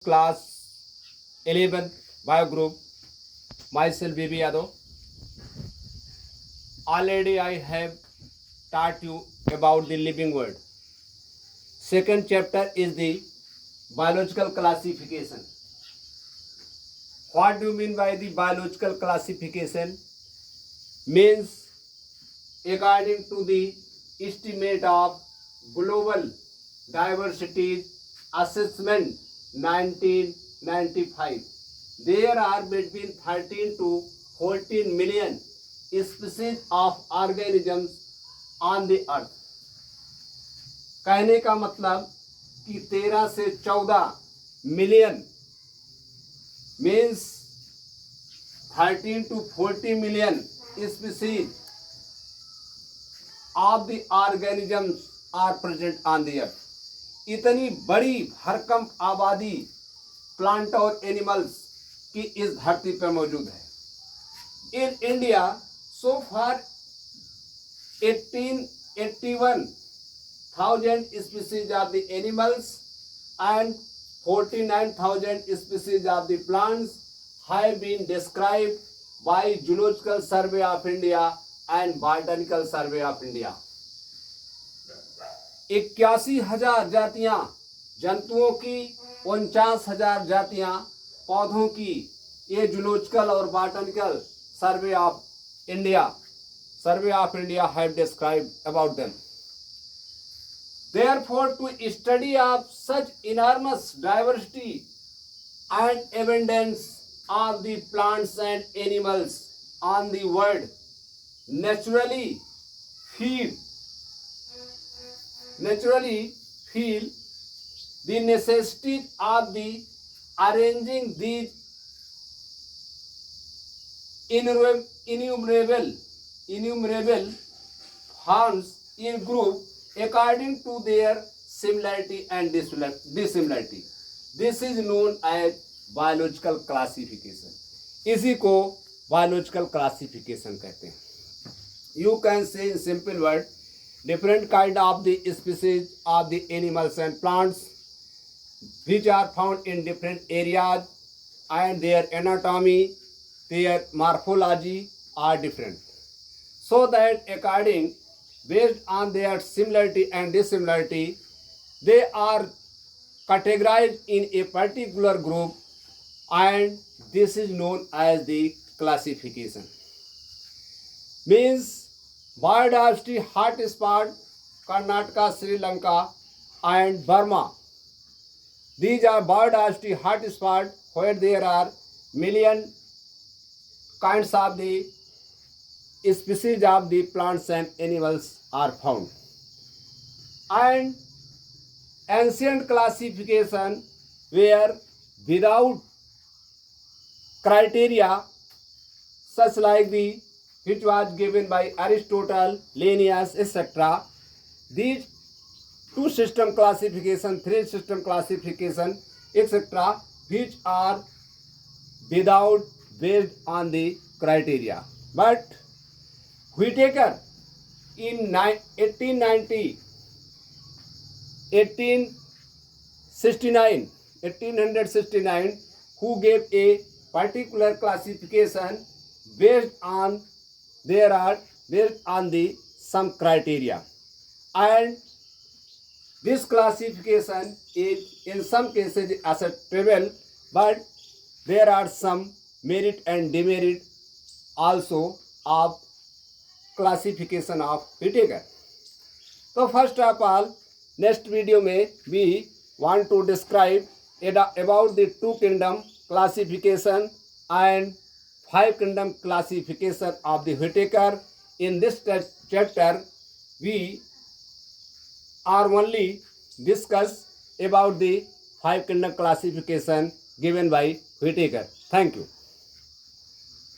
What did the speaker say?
Class 11th bio group, myself BB Yadav. Already I have taught you about the living world. Second chapter is the biological classification. What do you mean by the biological classification? Means according to the estimate of global diversity assessment 1995, there are between 13 to 14 million species of organisms on the earth. कहने का मतलब कि 13 से 14 million means 13 to 40 million species of the organisms are present on the earth. इतनी बड़ी भरकम आबादी plant और एनिमल्स की इस धरती पर मौजूद है. In India so far 1881,000 species of the animals and 49,000 species of the plants have been described by Zoological Survey of India and Botanical Survey of India. 81,000 जातियां जंतुओं की, 49,000 जातियां पौधों की ये जूलॉजिकल और botanical survey of India have described about them. Therefore, to study of such enormous diversity and abundance of the plants and animals on the world naturally feel the necessity of the arranging these innumerable forms in group according to their similarity and dissimilarity. This is known as biological classification. इसी को biological classification कहते हैं. You can say in simple word, different kind of the species of the animals and plants which are found in different areas and their anatomy, their morphology are different. So that based on their similarity and dissimilarity, they are categorized in a particular group, and this is known as the classification. Means biodiversity hotspot Karnataka, Sri Lanka and Burma. These are biodiversity hotspots where there are million kinds of the species of the plants and animals are found. And ancient classification were without criteria such like the which was given by Aristotle, Linnaeus, etc. These two system classification, three system classification, etc. which are without based on the criteria. But Whitaker in 1869, who gave a particular classification based on the some criteria, and this classification is in some cases acceptable, but there are some merit and demerit also of classification of Whitaker. So first of all, next video में we want to describe about the two kingdom classification and five kingdom classification of the Whitaker. In this chapter, we are only discuss about the five kingdom classification given by Whitaker. Thank you.